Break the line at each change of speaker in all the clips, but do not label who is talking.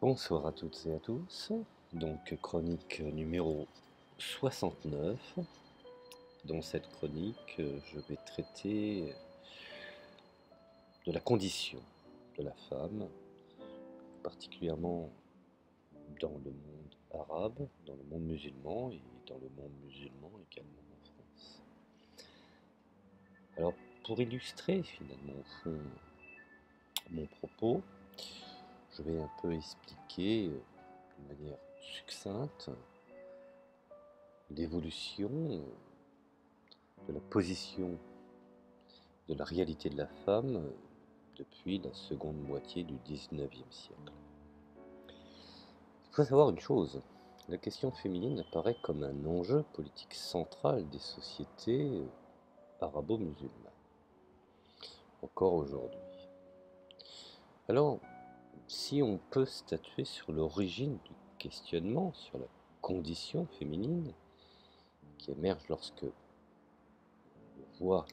Bonsoir à toutes et à tous. Donc chronique numéro 69. Dans cette chronique, je vais traiter de la condition de la femme, particulièrement dans le monde arabe, dans le monde musulman et dans le monde musulman également en France. Alors pour illustrer finalement au fond mon propos, je vais un peu expliquer d'une manière succincte l'évolution de la position de la réalité de la femme depuis la seconde moitié du XIXe siècle. Il faut savoir une chose, la question féminine apparaît comme un enjeu politique central des sociétés arabo-musulmanes, encore aujourd'hui. Alors, si on peut statuer sur l'origine du questionnement sur la condition féminine qui émerge lorsque on voit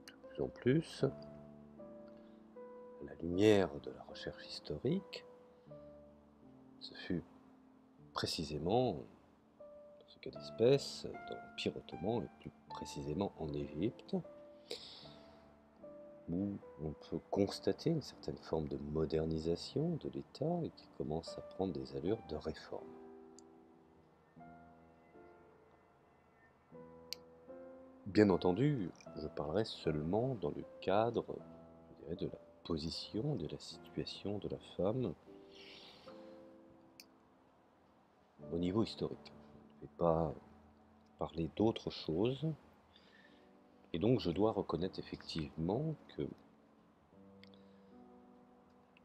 de plus en plus à la lumière de la recherche historique, ce fut précisément, dans ce cas d'espèce, dans l'Empire ottoman et plus précisément en Égypte, où on peut constater une certaine forme de modernisation de l'État et qui commence à prendre des allures de réforme. Bien entendu, je parlerai seulement dans le cadre, je dirais, de la position, de la situation de la femme au niveau historique. Je ne vais pas parler d'autre chose, et donc je dois reconnaître effectivement que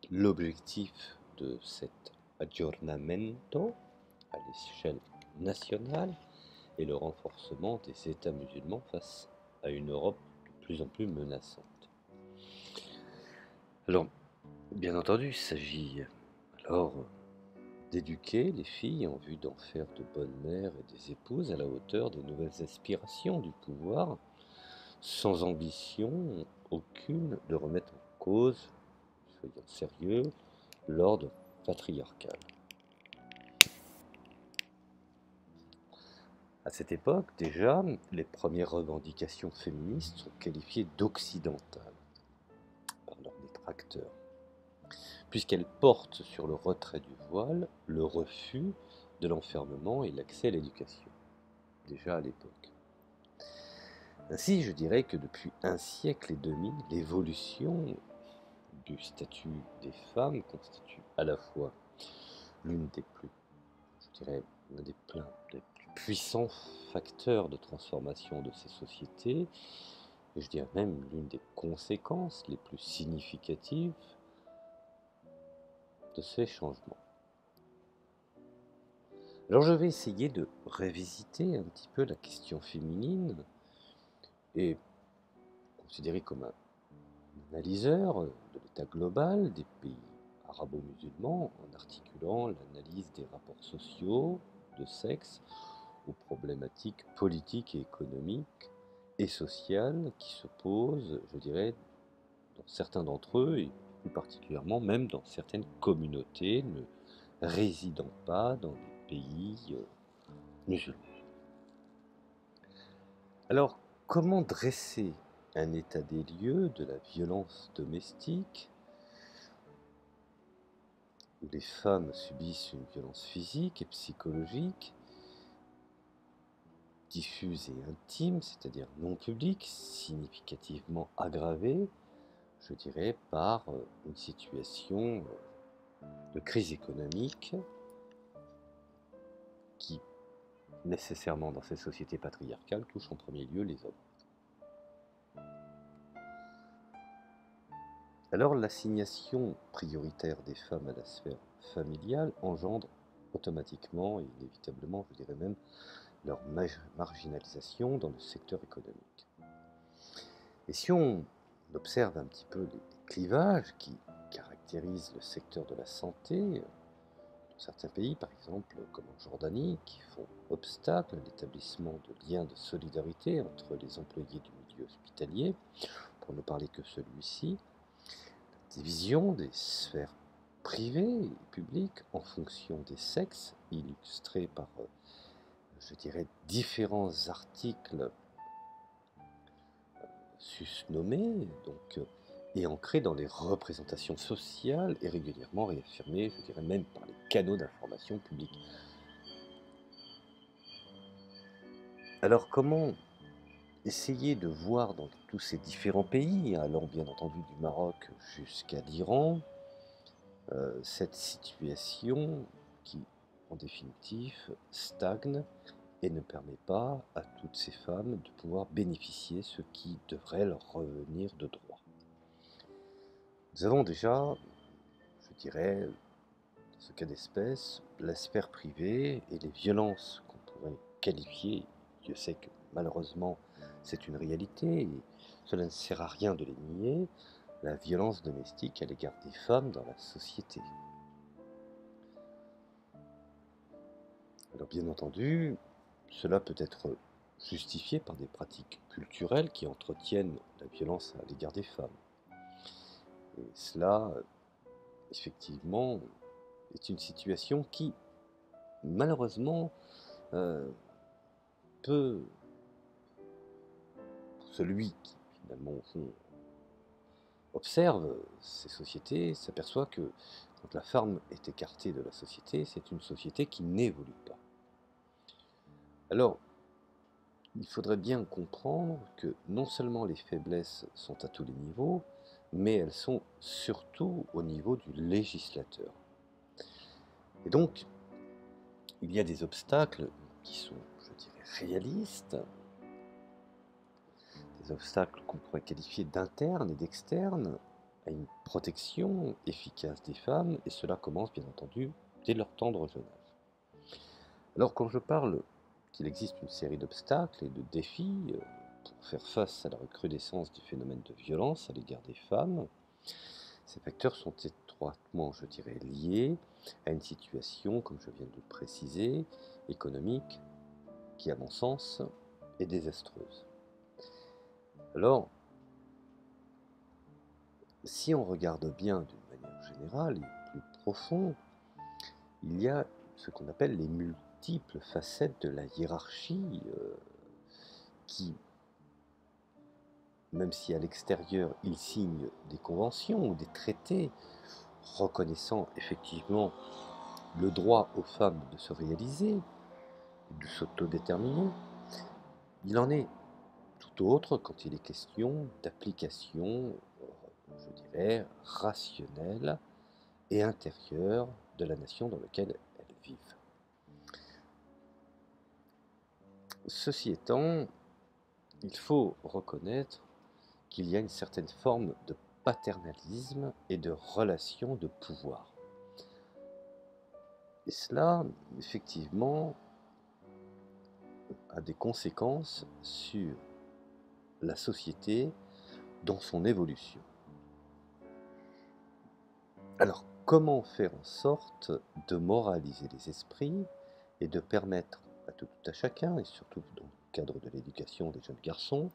l'objectif de cet aggiornamento à l'échelle nationale est le renforcement des États musulmans face à une Europe de plus en plus menaçante. Alors, bien entendu, il s'agit alors d'éduquer les filles en vue d'en faire de bonnes mères et des épouses à la hauteur des nouvelles aspirations du pouvoir, sans ambition aucune de remettre en cause, soyons sérieux, l'ordre patriarcal. À cette époque, déjà, les premières revendications féministes sont qualifiées d'occidentales par leurs détracteurs, puisqu'elles portent sur le retrait du voile, le refus de l'enfermement et l'accès à l'éducation, déjà à l'époque. Ainsi, je dirais que depuis un siècle et demi, l'évolution du statut des femmes constitue à la fois l'une des plus, je dirais, l'un des plus puissants facteurs de transformation de ces sociétés, et je dirais même l'une des conséquences les plus significatives de ces changements. Alors je vais essayer de révisiter un petit peu la question féminine et considérer comme un analyseur de l'état global des pays arabo-musulmans en articulant l'analyse des rapports sociaux, de sexe, aux problématiques politiques et économiques et sociales qui se posent, je dirais, dans certains d'entre eux, et plus particulièrement même dans certaines communautés ne résidant pas dans des pays musulmans. Alors, comment dresser un état des lieux de la violence domestique, où les femmes subissent une violence physique et psychologique, diffuse et intime, c'est-à-dire non publique, significativement aggravée, je dirais, par une situation de crise économique qui, nécessairement dans ces sociétés patriarcales, touche en premier lieu les hommes. Alors l'assignation prioritaire des femmes à la sphère familiale engendre automatiquement et inévitablement, je dirais même, leur marginalisation dans le secteur économique. Et si on observe un petit peu les clivages qui caractérisent le secteur de la santé, dans certains pays, par exemple, comme en Jordanie, qui font obstacle à l'établissement de liens de solidarité entre les employés du milieu hospitalier, pour ne parler que celui-ci, la division des sphères privée et publique en fonction des sexes, illustrés par, je dirais, différents articles susnommés, donc, et ancrés dans les représentations sociales et régulièrement réaffirmés, je dirais même par les canaux d'information publics. Alors comment essayer de voir dans tous ces différents pays, allant bien entendu du Maroc jusqu'à l'Iran, cette situation qui, en définitive, stagne et ne permet pas à toutes ces femmes de pouvoir bénéficier ce qui devrait leur revenir de droit. Nous avons déjà, je dirais, dans ce cas d'espèce, la sphère privée et les violences qu'on pourrait qualifier, Dieu sait que malheureusement c'est une réalité, et cela ne sert à rien de les nier, la violence domestique à l'égard des femmes dans la société. Alors bien entendu, cela peut être justifié par des pratiques culturelles qui entretiennent la violence à l'égard des femmes. Et cela, effectivement, est une situation qui, malheureusement, peut, pour celui qui finalement au fond observe ces sociétés, s'aperçoit que quand la femme est écartée de la société, c'est une société qui n'évolue pas. Alors, il faudrait bien comprendre que non seulement les faiblesses sont à tous les niveaux, mais elles sont surtout au niveau du législateur. Et donc, il y a des obstacles qui sont, je dirais, réalistes, des obstacles qu'on pourrait qualifier d'internes et d'externes à une protection efficace des femmes, et cela commence bien entendu dès leur tendre jeune âge. Alors quand je parle qu'il existe une série d'obstacles et de défis pour faire face à la recrudescence du phénomène de violence à l'égard des femmes, ces facteurs sont étroitement, je dirais, liés à une situation, comme je viens de le préciser, économique, qui, à mon sens, est désastreuse. Alors, si on regarde bien d'une manière générale et plus profond, il y a ce qu'on appelle les multiples facettes de la hiérarchie qui, même si à l'extérieur ils signent des conventions ou des traités reconnaissant effectivement le droit aux femmes de se réaliser, de s'autodéterminer, il en est tout autre quand il est question d'application, je dirais, rationnelle et intérieure de la nation dans laquelle elles vivent. Ceci étant, il faut reconnaître qu'il y a une certaine forme de paternalisme et de relation de pouvoir. Et cela, effectivement, a des conséquences sur la société dans son évolution. Alors, comment faire en sorte de moraliser les esprits et de permettre à tout à chacun, et surtout dans le cadre de l'éducation des jeunes garçons,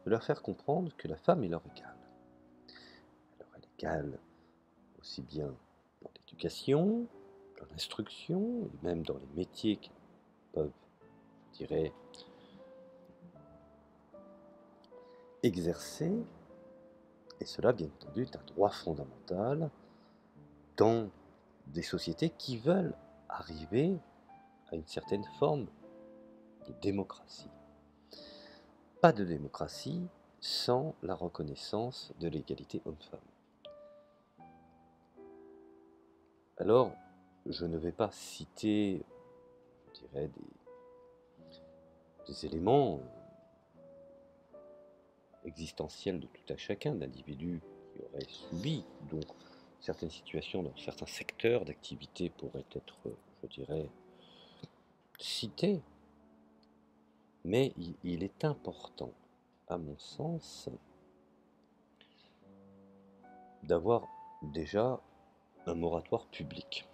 de leur faire comprendre que la femme est leur égale. Alors, elle est égale aussi bien dans l'éducation, dans l'instruction, et même dans les métiers qu'ils peuvent, je dirais, exercer, et cela, bien entendu, est un droit fondamental dans des sociétés qui veulent arriver à une certaine forme de démocratie. Pas de démocratie sans la reconnaissance de l'égalité homme-femme. Alors, je ne vais pas citer, je dirais, des éléments existentiels de tout à chacun, d'individus qui auraient subi, donc certaines situations dans certains secteurs d'activité pourraient être, je dirais, citées, mais il est important, à mon sens, d'avoir déjà un moratoire public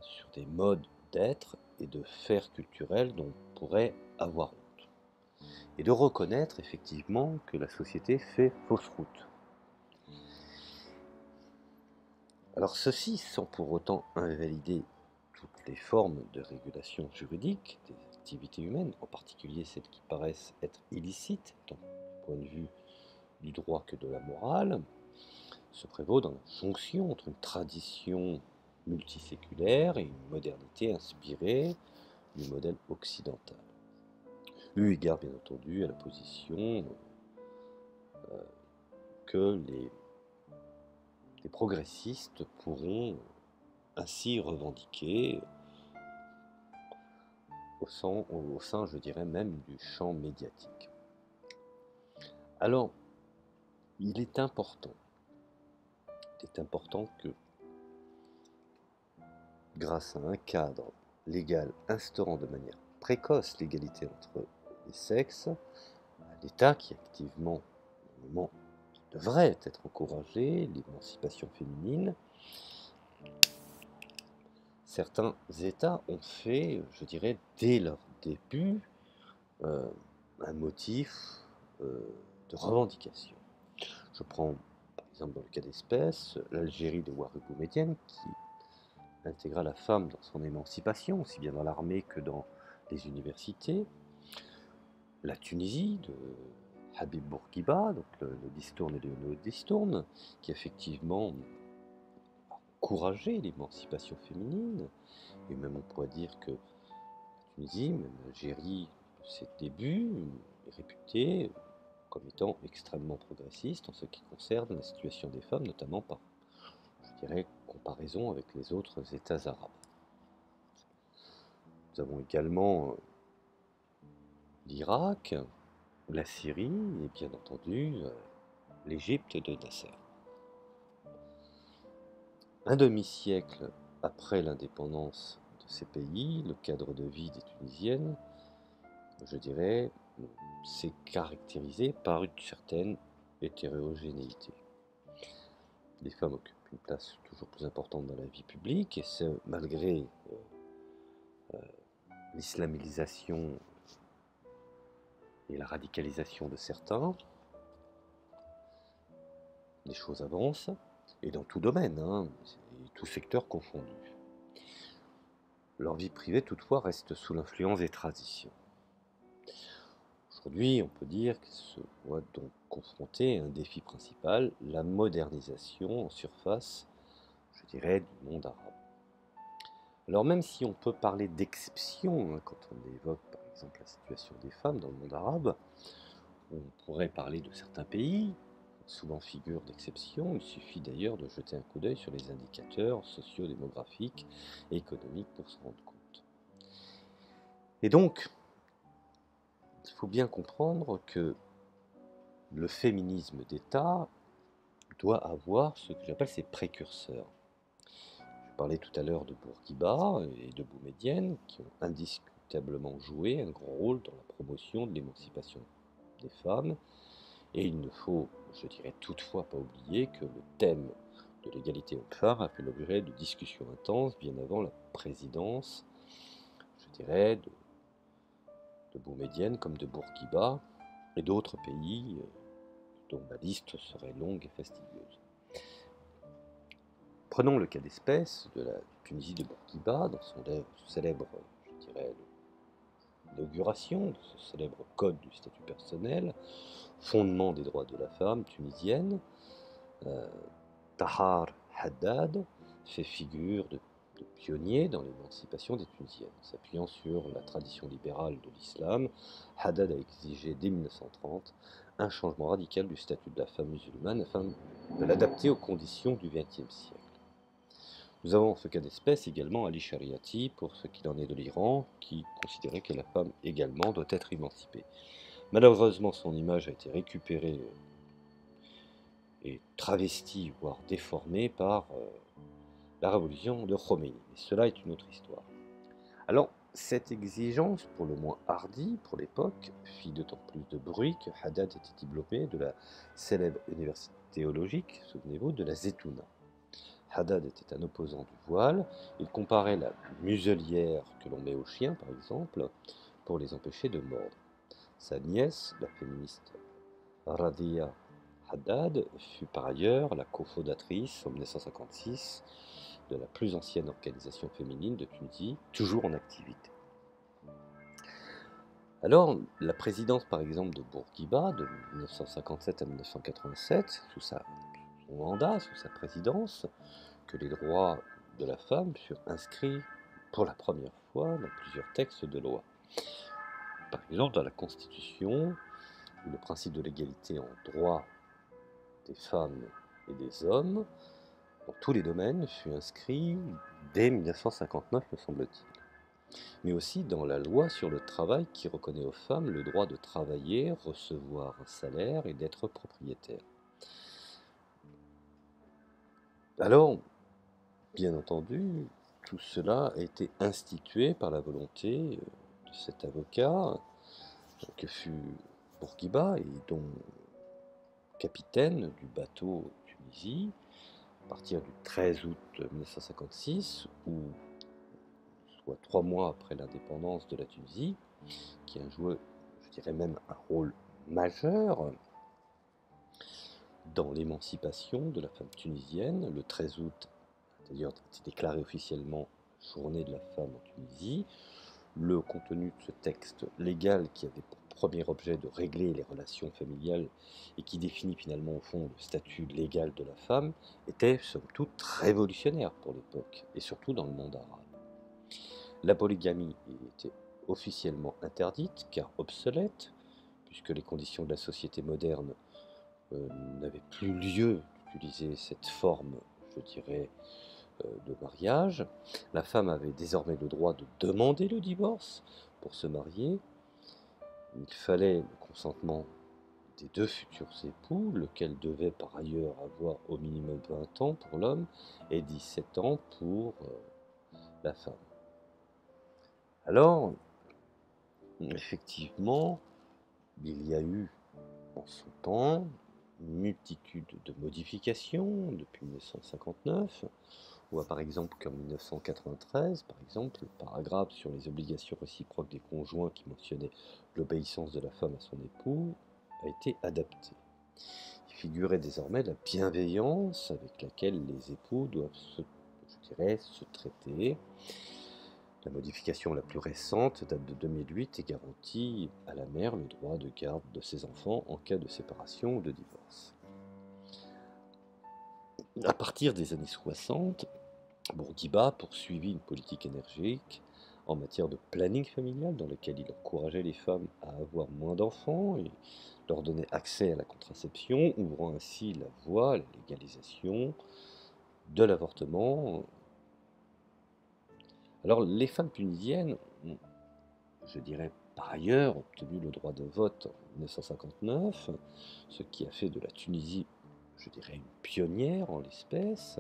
sur des modes d'être et de faire culturels dont on pourrait avoir honte. Et de reconnaître effectivement que la société fait fausse route. Alors ceci sans pour autant invalider toutes les formes de régulation juridique des activités humaines, en particulier celles qui paraissent être illicites, tant du point de vue du droit que de la morale, se prévaut dans la jonction entre une tradition multiséculaire et une modernité inspirée du modèle occidental. Eu égard bien entendu à la position que les progressistes pourront ainsi revendiquer au sein, je dirais même, du champ médiatique. Alors, il est important que, grâce à un cadre légal instaurant de manière précoce l'égalité entre les sexes, l'État qui activement, normalement, devrait être encouragé, l'émancipation féminine, certains États ont fait, je dirais, dès leur début, un motif de revendication. Je prends par exemple dans le cas d'espèce l'Algérie de Ouattara Boumedienne qui intégra la femme dans son émancipation, aussi bien dans l'armée que dans les universités. La Tunisie de Habib Bourguiba, donc le Distourne et le Distourne, qui effectivement a encouragé l'émancipation féminine, et même on pourrait dire que la Tunisie, même l'Algérie de ses débuts, est réputée comme étant extrêmement progressiste en ce qui concerne la situation des femmes, notamment par, je dirais, comparaison avec les autres États arabes. Nous avons également l'Irak, la Syrie et bien entendu l'Égypte de Nasser. Un demi-siècle après l'indépendance de ces pays, le cadre de vie des Tunisiennes, je dirais, s'est caractérisé par une certaine hétérogénéité. Les femmes occupent une place toujours plus importante dans la vie publique, et ce, malgré l'islamisation et la radicalisation de certains. Les choses avancent, et dans tout domaine, tout secteur confondu. Leur vie privée, toutefois, reste sous l'influence des traditions. Aujourd'hui, on peut dire qu'elles se voient donc confrontées à un défi principal, la modernisation en surface, je dirais, du monde arabe. Alors même si on peut parler d'exception, quand on évoque par exemple la situation des femmes dans le monde arabe, on pourrait parler de certains pays, souvent figure d'exception. Il suffit d'ailleurs de jeter un coup d'œil sur les indicateurs socio-démographiques et économiques pour se rendre compte. Et donc, il faut bien comprendre que le féminisme d'État doit avoir ce que j'appelle ses précurseurs. Je parlais tout à l'heure de Bourguiba et de Boumedienne, qui ont indiscutablement joué un grand rôle dans la promotion de l'émancipation des femmes. Et il ne faut, je dirais toutefois, pas oublier que le thème de l'égalité homme-femme a fait l'objet de discussions intenses bien avant la présidence, je dirais, de Boumedienne comme de Bourguiba et d'autres pays dont la liste serait longue et fastidieuse. Prenons le cas d'espèce de la Tunisie de Bourguiba, dans son célèbre, je dirais, l'inauguration de ce célèbre code du statut personnel, fondement des droits de la femme tunisienne. Tahar Haddad fait figure de pionnier dans l'émancipation des Tunisiennes. S'appuyant sur la tradition libérale de l'islam, Haddad a exigé dès 1930 un changement radical du statut de la femme musulmane afin de l'adapter aux conditions du XXe siècle. Nous avons en ce cas d'espèce également Ali Shariati, pour ce qu'il en est de l'Iran, qui considérait que la femme également doit être émancipée. Malheureusement, son image a été récupérée et travestie, voire déformée par la révolution de Khomeini. Mais cela est une autre histoire. Alors, cette exigence, pour le moins hardie pour l'époque, fit d'autant plus de bruit que Haddad était diplômé de la célèbre université théologique, souvenez-vous, de la Zetouna. Haddad était un opposant du voile, il comparait la muselière que l'on met aux chiens, par exemple, pour les empêcher de mordre. Sa nièce, la féministe Radhia Haddad fut par ailleurs la cofondatrice en 1956 de la plus ancienne organisation féminine de Tunisie, toujours en activité. Alors, la présidence par exemple de Bourguiba de 1957 à 1987, sous son mandat, sous sa présidence, que les droits de la femme furent inscrits pour la première fois dans plusieurs textes de loi. Par exemple, dans la Constitution, où le principe de l'égalité en droit des femmes et des hommes, dans tous les domaines, fut inscrit dès 1959, me semble-t-il. Mais aussi dans la loi sur le travail qui reconnaît aux femmes le droit de travailler, recevoir un salaire et d'être propriétaire. Alors, bien entendu, tout cela a été institué par la volonté de cet avocat que fut Bourguiba et dont capitaine du bateau Tunisie à partir du 13 août 1956, ou soit 3 mois après l'indépendance de la Tunisie, qui a joué, je dirais même, un rôle majeur dans l'émancipation de la femme tunisienne. Le 13 août, d'ailleurs, a été déclaré officiellement Journée de la femme en Tunisie. Le contenu de ce texte légal qui avait pour premier objet de régler les relations familiales et qui définit finalement au fond le statut légal de la femme était somme toute révolutionnaire pour l'époque et surtout dans le monde arabe. La polygamie était officiellement interdite car obsolète puisque les conditions de la société moderne n'avaient plus lieu d'utiliser cette forme, je dirais, de mariage. La femme avait désormais le droit de demander le divorce pour se marier. Il fallait le consentement des deux futurs époux, lequel devait par ailleurs avoir au minimum 20 ans pour l'homme et 17 ans pour la femme. Alors, effectivement, il y a eu en son temps une multitude de modifications depuis 1959. On voit par exemple qu'en 1993, par exemple, le paragraphe sur les obligations réciproques des conjoints qui mentionnait l'obéissance de la femme à son époux a été adapté. Il figurait désormais la bienveillance avec laquelle les époux doivent se traiter. La modification la plus récente date de 2008 et garantit à la mère le droit de garde de ses enfants en cas de séparation ou de divorce. À partir des années 60, Bourguiba poursuivit une politique énergique en matière de planning familial dans lequel il encourageait les femmes à avoir moins d'enfants et leur donnait accès à la contraception, ouvrant ainsi la voie à la légalisation de l'avortement. Alors les femmes tunisiennes ont, je dirais par ailleurs, obtenu le droit de vote en 1959, ce qui a fait de la Tunisie, je dirais, une pionnière en l'espèce.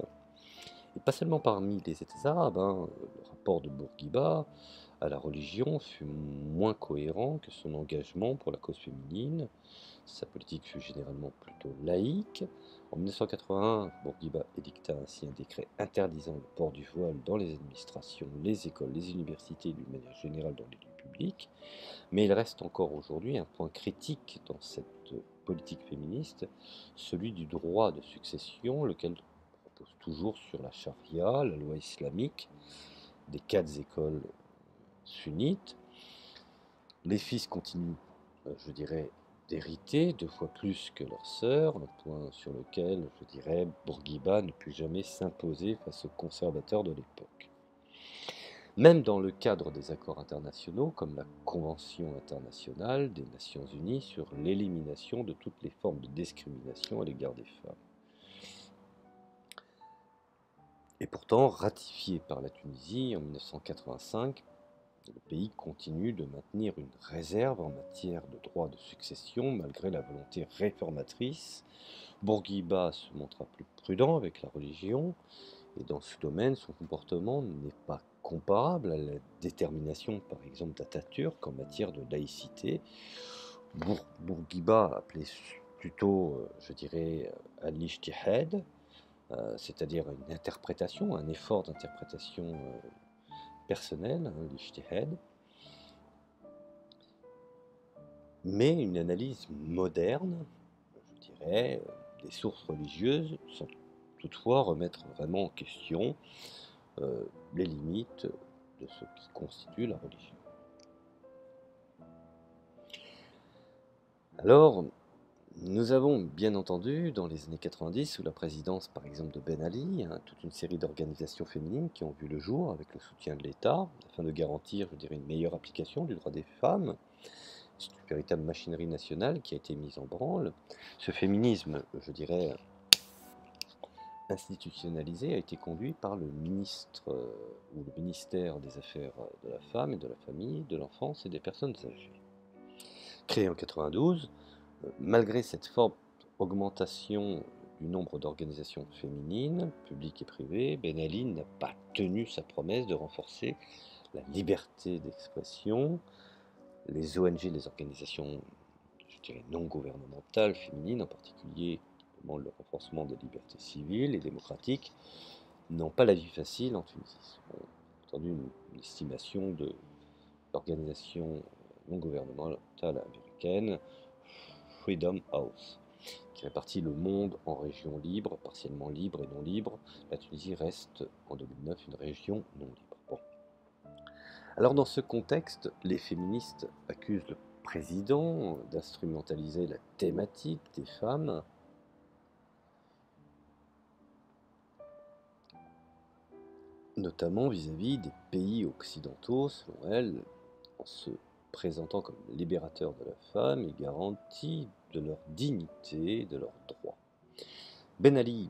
Et pas seulement parmi les États arabes, le rapport de Bourguiba à la religion fut moins cohérent que son engagement pour la cause féminine. Sa politique fut généralement plutôt laïque. En 1981, Bourguiba édicta ainsi un décret interdisant le port du voile dans les administrations, les écoles, les universités et d'une manière générale dans les lieux publics. Mais il reste encore aujourd'hui un point critique dans cette politique féministe, celui du droit de succession, lequel repose toujours sur la charia, la loi islamique, des 4 écoles sunnites. Les fils continuent, je dirais, d'hériter 2 fois plus que leurs sœurs, un point sur lequel, je dirais, Bourguiba ne put jamais s'imposer face aux conservateurs de l'époque. Même dans le cadre des accords internationaux, comme la Convention internationale des Nations Unies sur l'élimination de toutes les formes de discrimination à l'égard des femmes. Et pourtant, ratifié par la Tunisie en 1985, le pays continue de maintenir une réserve en matière de droit de succession malgré la volonté réformatrice. Bourguiba se montra plus prudent avec la religion et dans ce domaine, son comportement n'est pas comparable à la détermination, par exemple, d'Atatürk en matière de laïcité. Bourguiba appelait plutôt, je dirais, à l'ijtihad, c'est-à-dire une interprétation, un effort d'interprétation personnel, l'ijtihad, mais une analyse moderne, je dirais, des sources religieuses, sans toutefois remettre vraiment en question les limites de ce qui constitue la religion. Alors, nous avons bien entendu, dans les années 90, sous la présidence par exemple de Ben Ali, toute une série d'organisations féminines qui ont vu le jour avec le soutien de l'État, afin de garantir, je dirais, une meilleure application du droit des femmes. C'est une véritable machinerie nationale qui a été mise en branle. Ce féminisme, je dirais, institutionnalisé, a été conduit par le ministre ou le ministère des Affaires de la Femme et de la Famille, de l'Enfance et des Personnes âgées. Créé en 92, malgré cette forte augmentation du nombre d'organisations féminines, publiques et privées, Ben Ali n'a pas tenu sa promesse de renforcer la liberté d'expression. Les ONG, les organisations, je dirais, non gouvernementales féminines, en particulier le renforcement des libertés civiles et démocratiques, n'ont pas la vie facile en Tunisie. On a entendu une estimation de l'organisation non gouvernementale américaine Freedom House, qui répartit le monde en régions libres, partiellement libres et non libres. La Tunisie reste en 2009 une région non libre. Bon. Alors dans ce contexte, les féministes accusent le président d'instrumentaliser la thématique des femmes notamment vis-à-vis des pays occidentaux, selon elles, en se présentant comme libérateurs de la femme et garantie de leur dignité, de leurs droits. Ben Ali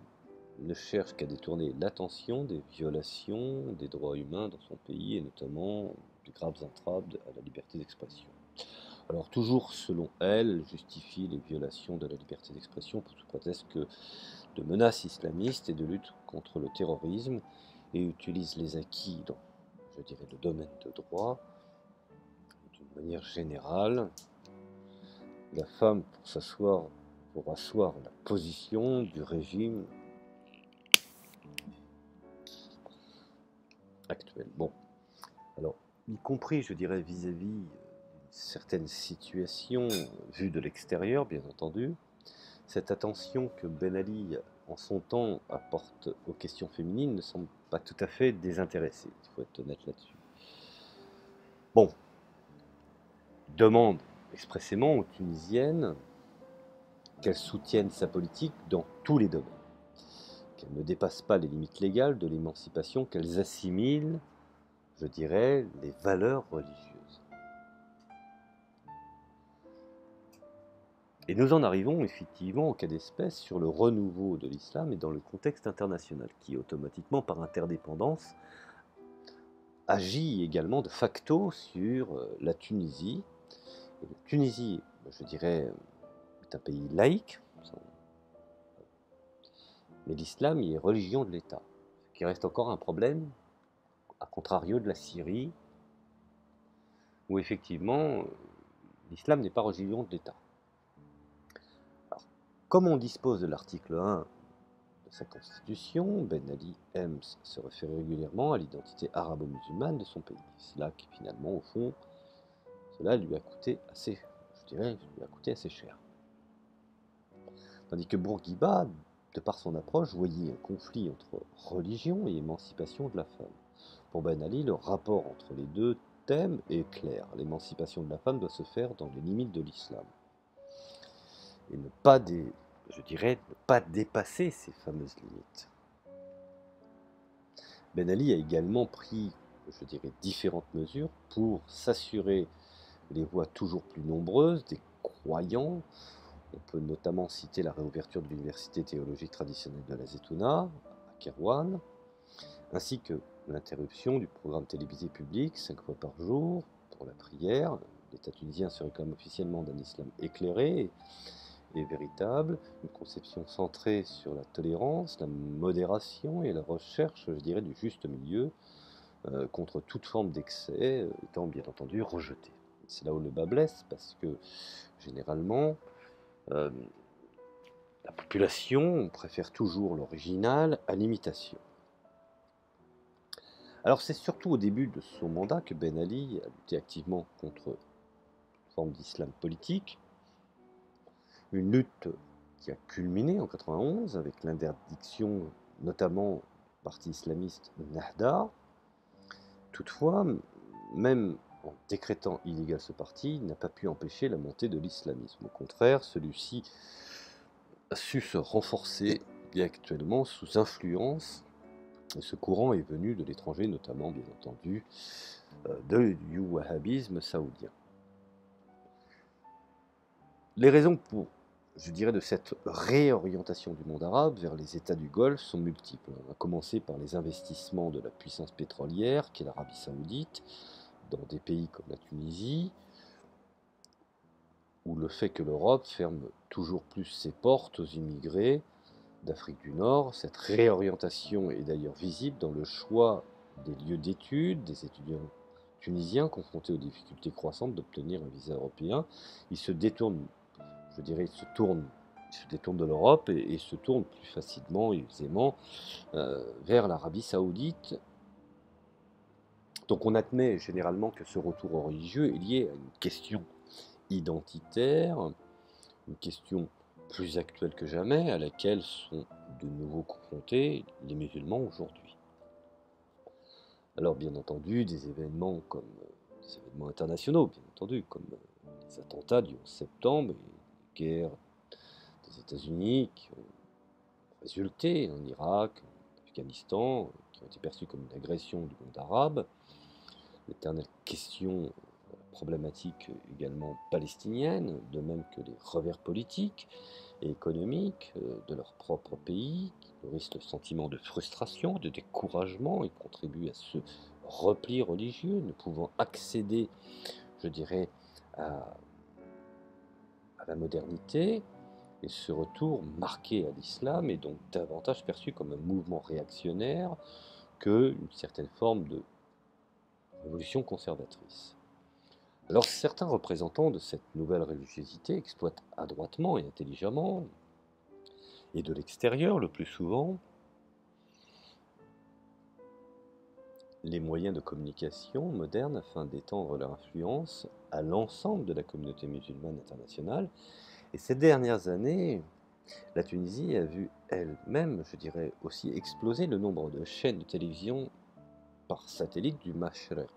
ne cherche qu'à détourner l'attention des violations des droits humains dans son pays et notamment des graves entraves à la liberté d'expression. Alors toujours selon elle, justifie les violations de la liberté d'expression pour tout prétexte que de menaces islamistes et de lutte contre le terrorisme et utilise les acquis dans, je dirais, le domaine de droit d'une manière générale. La femme pour asseoir la position du régime actuel. Bon, alors, y compris, je dirais, vis-à-vis d'une certaine situation vue de l'extérieur, bien entendu, cette attention que Ben Ali, en son temps, apporte aux questions féminines ne semble pas tout à fait désintéressée. Il faut être honnête là-dessus. Bon, demande expressément aux Tunisiennes qu'elles soutiennent sa politique dans tous les domaines, qu'elles ne dépassent pas les limites légales de l'émancipation, qu'elles assimilent, je dirais, les valeurs religieuses. Et nous en arrivons effectivement au cas d'espèce sur le renouveau de l'islam et dans le contexte international, qui automatiquement, par interdépendance, agit également de facto sur la Tunisie. Et la Tunisie, je dirais, est un pays laïque, mais l'islam y est religion de l'État, ce qui reste encore un problème, à contrario de la Syrie, où effectivement l'islam n'est pas religion de l'État. Alors, comme on dispose de l'article 1 de sa constitution, Ben Ali aime se référer régulièrement à l'identité arabo-musulmane de son pays. C'est là que finalement, au fond, cela lui a coûté assez, je dirais, lui a coûté assez cher. Tandis que Bourguiba, de par son approche, voyait un conflit entre religion et émancipation de la femme. Pour Ben Ali, le rapport entre les deux thèmes est clair. L'émancipation de la femme doit se faire dans les limites de l'islam. Et ne pas, je dirais, ne pas dépasser ces fameuses limites. Ben Ali a également pris, je dirais, différentes mesures pour s'assurer les voix toujours plus nombreuses des croyants. On peut notamment citer la réouverture de l'université théologique traditionnelle de la Zetouna, à Kérouane, ainsi que l'interruption du programme télévisé public 5 fois par jour pour la prière. L'État tunisien se réclame officiellement d'un islam éclairé et véritable, une conception centrée sur la tolérance, la modération et la recherche, je dirais, du juste milieu, contre toute forme d'excès, étant bien entendu rejetée. C'est là où le bas blesse, parce que généralement, la population préfère toujours l'original à l'imitation. Alors c'est surtout au début de son mandat que Ben Ali a lutté activement contre une forme d'islam politique, une lutte qui a culminé en 91 avec l'interdiction, notamment du parti islamiste Nahda. Toutefois, même en décrétant illégal ce parti, il n'a pas pu empêcher la montée de l'islamisme. Au contraire, celui-ci a su se renforcer et est actuellement sous influence. Et ce courant est venu de l'étranger, notamment, bien entendu, du wahhabisme saoudien. Les raisons pour, je dirais, de cette réorientation du monde arabe vers les États du Golfe sont multiples. On a commencé par les investissements de la puissance pétrolière, qui est l'Arabie saoudite, dans des pays comme la Tunisie, ou le fait que l'Europe ferme toujours plus ses portes aux immigrés d'Afrique du Nord. Cette réorientation est d'ailleurs visible dans le choix des lieux d'études des étudiants tunisiens confrontés aux difficultés croissantes d'obtenir un visa européen. Ils se détournent, je dirais, ils se détournent de l'Europe et se tournent plus facilement et aisément vers l'Arabie saoudite. Donc on admet généralement que ce retour religieux est lié à une question identitaire, une question plus actuelle que jamais, à laquelle sont de nouveau confrontés les musulmans aujourd'hui. Alors bien entendu, des événements internationaux, bien entendu, comme les attentats du 11 septembre et les guerres des États-Unis qui ont résulté en Irak, en Afghanistan, qui ont été perçus comme une agression du monde arabe, l'éternelle question problématique également palestinienne, de même que les revers politiques et économiques de leur propre pays, qui nourrissent le sentiment de frustration, de découragement et contribuent à ce repli religieux, ne pouvant accéder, je dirais, à la modernité. Et ce retour marqué à l'islam est donc davantage perçu comme un mouvement réactionnaire qu'une certaine forme de révolution conservatrice. Alors certains représentants de cette nouvelle religiosité exploitent adroitement et intelligemment, et de l'extérieur le plus souvent, les moyens de communication modernes afin d'étendre leur influence à l'ensemble de la communauté musulmane internationale. Et ces dernières années, la Tunisie a vu elle-même, je dirais, aussi exploser le nombre de chaînes de télévision par satellite du Mashriq.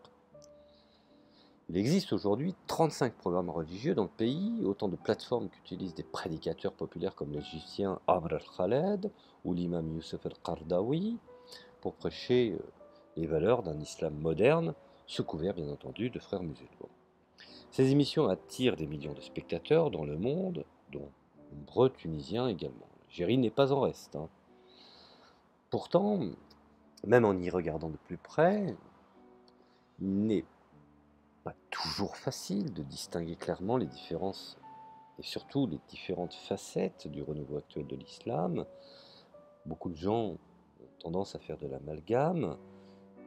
Il existe aujourd'hui 35 programmes religieux dans le pays, autant de plateformes qu'utilisent des prédicateurs populaires comme l'égyptien Amr al-Khaled ou l'imam Youssef al-Qardawi pour prêcher les valeurs d'un islam moderne, sous couvert bien entendu de frères musulmans. Ces émissions attirent des millions de spectateurs dans le monde, dont nombreux Tunisiens également. L'Algérie n'est pas en reste. Pourtant, même en y regardant de plus près, il n'est pas toujours facile de distinguer clairement les différences et surtout les différentes facettes du renouveau actuel de l'islam. Beaucoup de gens ont tendance à faire de l'amalgame,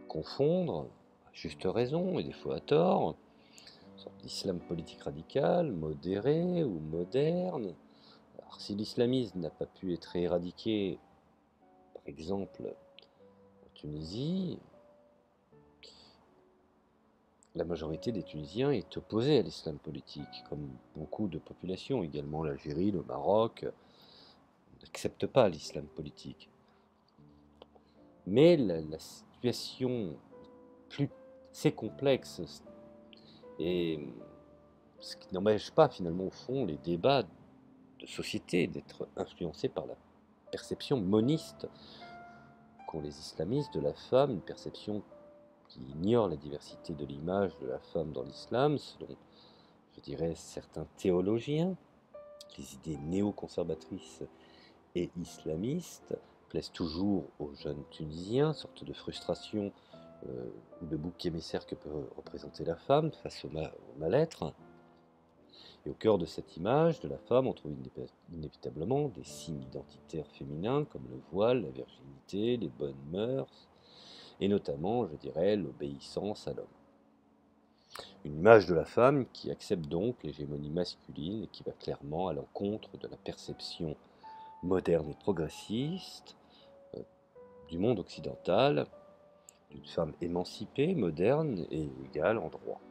confondre, à juste raison et des fois à tort, une sorte d'islam politique radical, modéré ou moderne. Alors, si l'islamisme n'a pas pu être éradiqué, par exemple, en Tunisie, la majorité des Tunisiens est opposée à l'islam politique, comme beaucoup de populations, également l'Algérie, le Maroc, n'acceptent pas l'islam politique. Mais la situation c'est complexe, et ce qui n'empêche pas finalement au fond les débats de société d'être influencés par la perception moniste qu'ont les islamistes de la femme, une perception qui ignore la diversité de l'image de la femme dans l'islam, selon, je dirais, certains théologiens. Les idées néoconservatrices et islamistes plaisent toujours aux jeunes Tunisiens, sorte de frustration ou de bouc émissaire que peut représenter la femme face au mal-être. Et au cœur de cette image de la femme, on trouve inévitablement des signes identitaires féminins comme le voile, la virginité, les bonnes mœurs, et notamment, je dirais, l'obéissance à l'homme. Une image de la femme qui accepte donc l'hégémonie masculine et qui va clairement à l'encontre de la perception moderne et progressiste du monde occidental, d'une femme émancipée, moderne et égale en droit.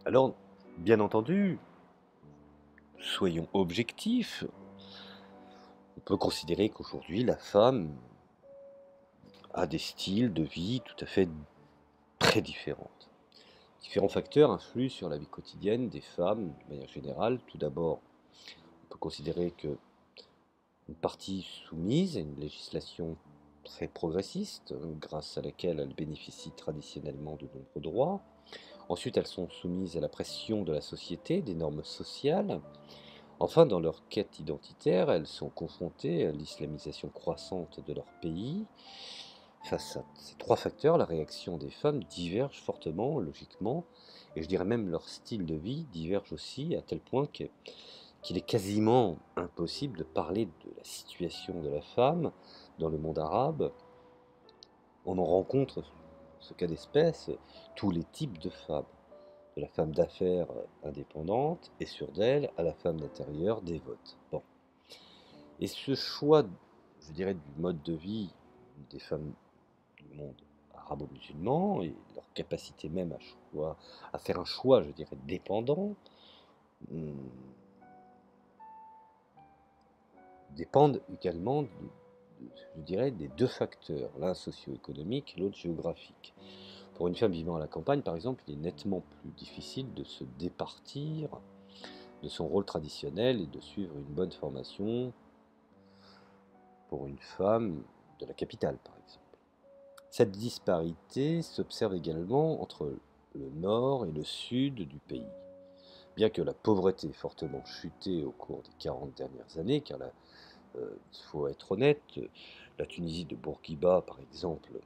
Alors, bien entendu, soyons objectifs, on peut considérer qu'aujourd'hui la femme a des styles de vie tout à fait très différents. Différents facteurs influent sur la vie quotidienne des femmes de manière générale. Tout d'abord, on peut considérer que une partie soumise à une législation très progressiste, grâce à laquelle elles bénéficient traditionnellement de nombreux droits. Ensuite, elles sont soumises à la pression de la société, des normes sociales. Enfin, dans leur quête identitaire, elles sont confrontées à l'islamisation croissante de leur pays. Face à ces trois facteurs, la réaction des femmes diverge fortement, logiquement, et je dirais même leur style de vie diverge aussi, à tel point qu'il est quasiment impossible de parler de la situation de la femme dans le monde arabe. On en rencontre, ce cas d'espèce, tous les types de femmes, de la femme d'affaires indépendante et sûre d'elle à la femme d'intérieur dévote. Bon. Et ce choix, je dirais, du mode de vie des femmes du monde arabo-musulman et leur capacité même à faire un choix, je dirais, dépendant, hum, dépendent également, je dirais, des deux facteurs, l'un socio-économique et l'autre géographique. Pour une femme vivant à la campagne, par exemple, il est nettement plus difficile de se départir de son rôle traditionnel et de suivre une bonne formation pour une femme de la capitale, par exemple. Cette disparité s'observe également entre le nord et le sud du pays. Bien que la pauvreté ait fortement chuté au cours des 40 dernières années, car il faut être honnête, la Tunisie de Bourguiba, par exemple,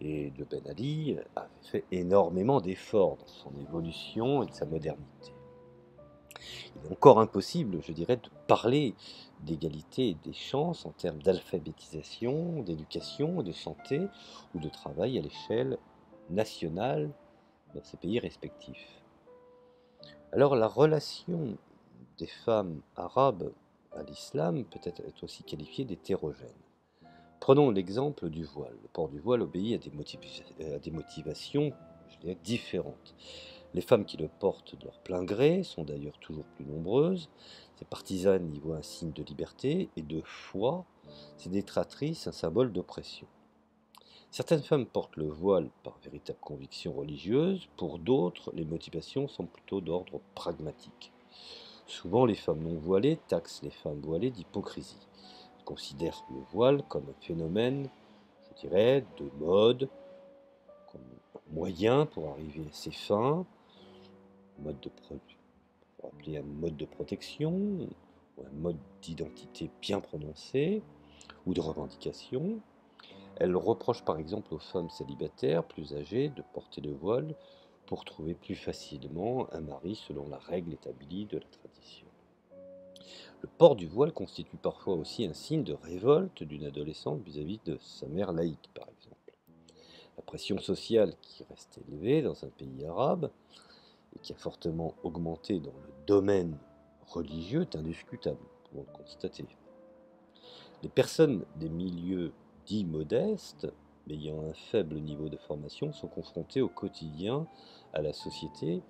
et de Ben Ali avait fait énormément d'efforts dans son évolution et de sa modernité. Il est encore impossible, je dirais, de parler d'égalité et des chances en termes d'alphabétisation, d'éducation, de santé ou de travail à l'échelle nationale dans ces pays respectifs. Alors la relation des femmes arabes à l'islam peut être aussi qualifiée d'hétérogène. Prenons l'exemple du voile. Le port du voile obéit à des motivations, je dirais, différentes. Les femmes qui le portent de leur plein gré sont d'ailleurs toujours plus nombreuses. Ces partisanes y voient un signe de liberté et de foi. Ces détractrices, un symbole d'oppression. Certaines femmes portent le voile par véritable conviction religieuse. Pour d'autres, les motivations sont plutôt d'ordre pragmatique. Souvent, les femmes non voilées taxent les femmes voilées d'hypocrisie. Elles considèrent le voile comme un phénomène, je dirais, de mode, comme un moyen pour arriver à ses fins, appeler un mode de protection, ou un mode d'identité bien prononcé, ou de revendication. Elle reproche par exemple aux femmes célibataires plus âgées de porter le voile pour trouver plus facilement un mari selon la règle établie de la tradition. Le port du voile constitue parfois aussi un signe de révolte d'une adolescente vis-à-vis de sa mère laïque, par exemple. La pression sociale qui reste élevée dans un pays arabe et qui a fortement augmenté dans le domaine religieux est indiscutable, pour le constater. Les personnes des milieux dits modestes, mais ayant un faible niveau de formation, sont confrontées au quotidien à la société,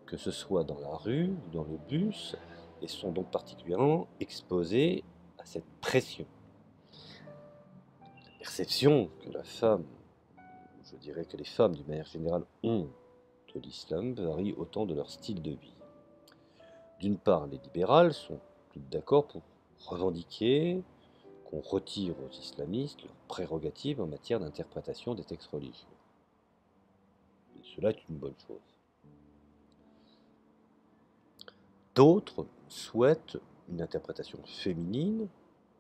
que ce soit dans la rue ou dans le bus, et sont donc particulièrement exposées à cette pression. La perception que la femme, je dirais que les femmes d'une manière générale ont de l'islam varie autant de leur style de vie. D'une part, les libérales sont toutes d'accord pour revendiquer qu'on retire aux islamistes leurs prérogatives en matière d'interprétation des textes religieux. Et cela est une bonne chose. D'autres souhaitent une interprétation féminine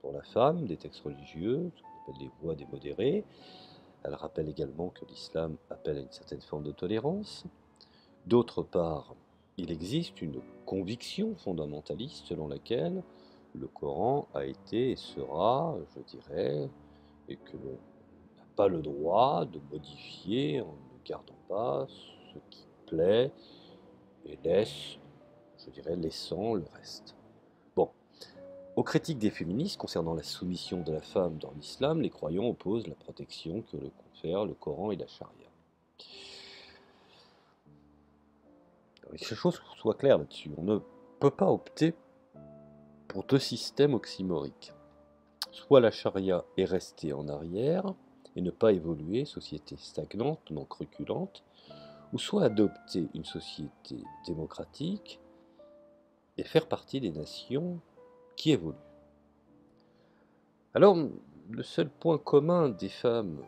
pour la femme des textes religieux, ce qu'on appelle les voix des modérés. Elles rappellent également que l'islam appelle à une certaine forme de tolérance. D'autre part, il existe une conviction fondamentaliste selon laquelle le Coran a été et sera, je dirais, et que l'on n'a pas le droit de modifier en ne gardant pas ce qui plaît et laisse, je dirais, laissant le reste. Bon, aux critiques des féministes concernant la soumission de la femme dans l'islam, les croyants opposent la protection que le confèrent le Coran et la charia. Que les choses soient claires là-dessus. On ne peut pas opter pour deux systèmes oxymoriques. Soit la charia est restée en arrière et ne pas évoluer, société stagnante, donc reculante, ou soit adopter une société démocratique et faire partie des nations qui évoluent. Alors, le seul point commun des femmes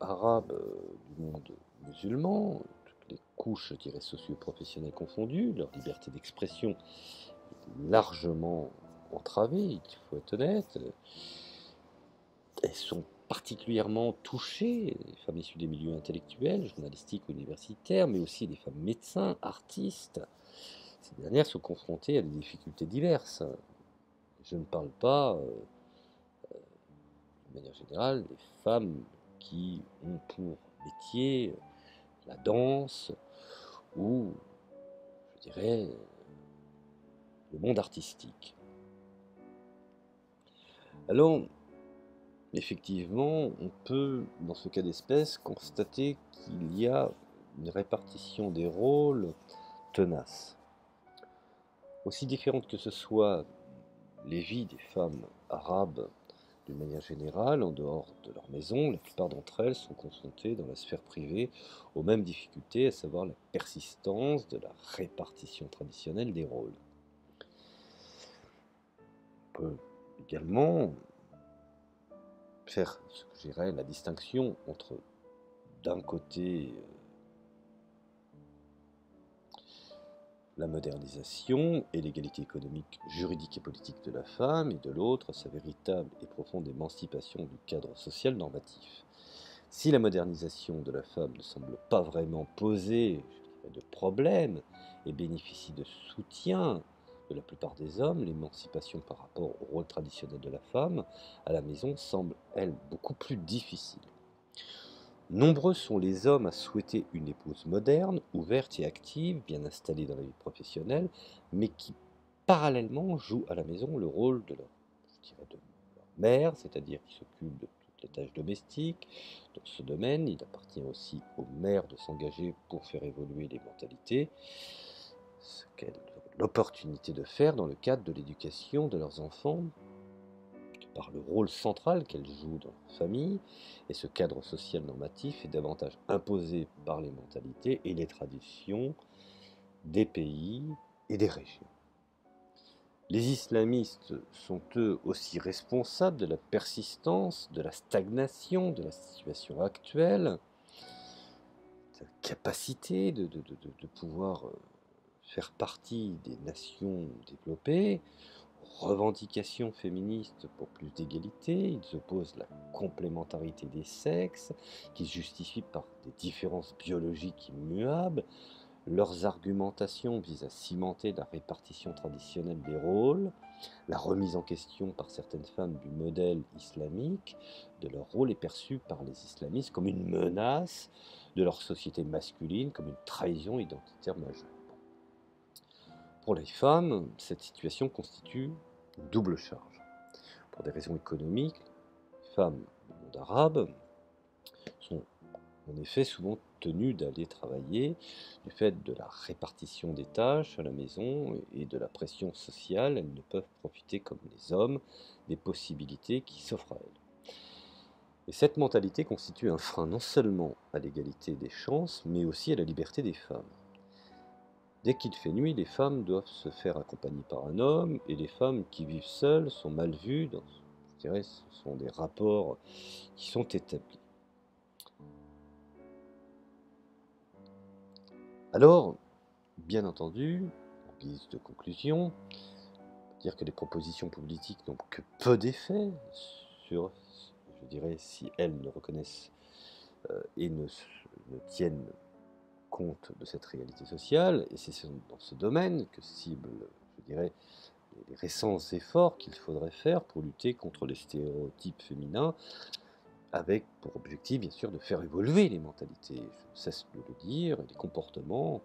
arabes du monde musulman, toutes les couches, je dirais, socio-professionnelles confondues, leur liberté d'expression est largement entravée, il faut être honnête. Elles sont particulièrement touchées, les femmes issues des milieux intellectuels, journalistiques, universitaires, mais aussi les femmes médecins, artistes. Ces dernières sont confrontées à des difficultés diverses. Je ne parle pas, de manière générale, des femmes qui ont pour métier la danse ou, je dirais, le monde artistique. Alors, effectivement, on peut, dans ce cas d'espèce, constater qu'il y a une répartition des rôles tenace. Aussi différentes que ce soit les vies des femmes arabes d'une manière générale, en dehors de leur maison, la plupart d'entre elles sont confrontées dans la sphère privée aux mêmes difficultés, à savoir la persistance de la répartition traditionnelle des rôles. On peut également faire ce que je dirais la distinction entre, d'un côté, la modernisation et l'égalité économique, juridique et politique de la femme, et de l'autre, sa véritable et profonde émancipation du cadre social normatif. Si la modernisation de la femme ne semble pas vraiment poser, je dirais, de problème et bénéficie de soutien de la plupart des hommes, l'émancipation par rapport au rôle traditionnel de la femme à la maison semble, elle, beaucoup plus difficile. Nombreux sont les hommes à souhaiter une épouse moderne, ouverte et active, bien installée dans la vie professionnelle, mais qui parallèlement jouent à la maison le rôle de leur, je dirais, de leur mère, c'est-à-dire qui s'occupe de toutes les tâches domestiques. Dans ce domaine, il appartient aussi aux mères de s'engager pour faire évoluer les mentalités, ce qu'elles ont l'opportunité de faire dans le cadre de l'éducation de leurs enfants, par le rôle central qu'elle joue dans la famille, et ce cadre social normatif est davantage imposé par les mentalités et les traditions des pays et des régions. Les islamistes sont eux aussi responsables de la persistance, de la stagnation de la situation actuelle, de la capacité de pouvoir faire partie des nations développées, revendications féministes pour plus d'égalité. Ils opposent la complémentarité des sexes, qui se justifie par des différences biologiques immuables. Leurs argumentations visent à cimenter la répartition traditionnelle des rôles, la remise en question par certaines femmes du modèle islamique, de leur rôle est perçu par les islamistes comme une menace de leur société masculine, comme une trahison identitaire majeure. Pour les femmes, cette situation constitue une double charge. Pour des raisons économiques, les femmes du monde arabe sont en effet souvent tenues d'aller travailler du fait de la répartition des tâches à la maison et de la pression sociale. Elles ne peuvent profiter comme les hommes des possibilités qui s'offrent à elles. Et cette mentalité constitue un frein non seulement à l'égalité des chances, mais aussi à la liberté des femmes. Dès qu'il fait nuit, les femmes doivent se faire accompagner par un homme, et les femmes qui vivent seules sont mal vues. Je dirais, ce sont des rapports qui sont établis. Alors, bien entendu, en guise de conclusion, dire que les propositions politiques n'ont que peu d'effet sur, je dirais, si elles ne reconnaissent et ne tiennent compte de cette réalité sociale, et c'est dans ce domaine que ciblent, je dirais, les récents efforts qu'il faudrait faire pour lutter contre les stéréotypes féminins, avec pour objectif, bien sûr, de faire évoluer les mentalités, je ne cesse de le dire, et les comportements.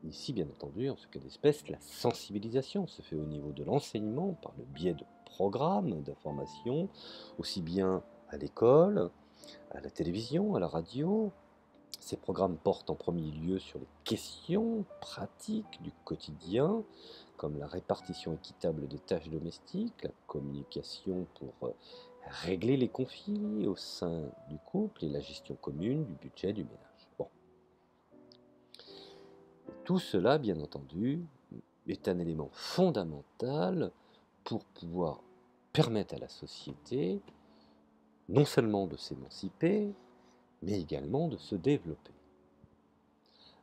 Ici, bien entendu, en ce cas d'espèce, la sensibilisation se fait au niveau de l'enseignement, par le biais de programmes d'information, aussi bien à l'école, à la télévision, à la radio, Ces programmes portent en premier lieu sur les questions pratiques du quotidien, comme la répartition équitable des tâches domestiques, la communication pour régler les conflits au sein du couple et la gestion commune du budget du ménage. Bon. Tout cela, bien entendu, est un élément fondamental pour pouvoir permettre à la société non seulement de s'émanciper, mais également de se développer.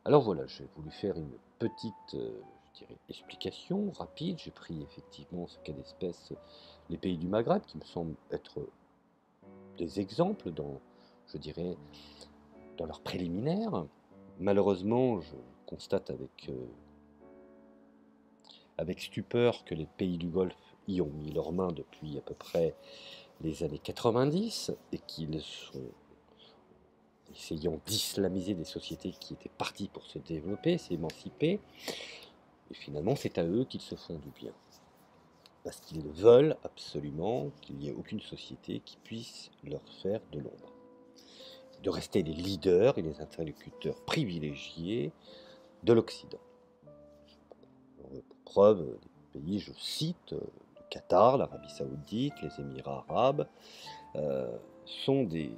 Alors voilà, j'ai voulu faire une petite, je dirais, explication rapide. J'ai pris effectivement ce cas d'espèce, les pays du Maghreb, qui me semblent être des exemples dans, je dirais, dans leurs préliminaires. Malheureusement, je constate avec stupeur que les pays du Golfe y ont mis leurs mains depuis à peu près les années 90 et qu'ils sont essayant d'islamiser des sociétés qui étaient parties pour se développer, s'émanciper, et finalement c'est à eux qu'ils se font du bien. Parce qu'ils veulent absolument qu'il n'y ait aucune société qui puisse leur faire de l'ombre. De rester les leaders et les interlocuteurs privilégiés de l'Occident. Pour preuve, les pays, je cite, le Qatar, l'Arabie Saoudite, les Émirats Arabes, sont des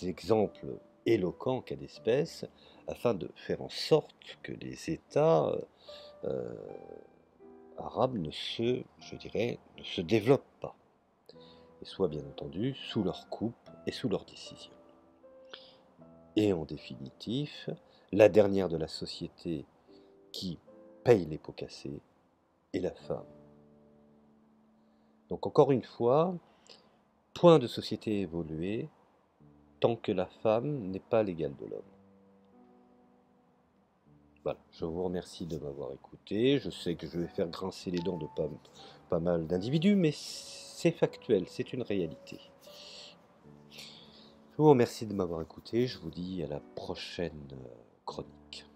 exemples éloquents en cas d'espèce, afin de faire en sorte que les États arabes ne se développent pas, et soient bien entendu sous leur coupe et sous leur décision. Et en définitive, la dernière de la société qui paye les pots cassés est la femme. Donc encore une fois, point de société évoluée tant que la femme n'est pas l'égale de l'homme. Voilà, je vous remercie de m'avoir écouté. Je sais que je vais faire grincer les dents de pas mal d'individus, mais c'est factuel, c'est une réalité. Je vous remercie de m'avoir écouté. Je vous dis à la prochaine chronique.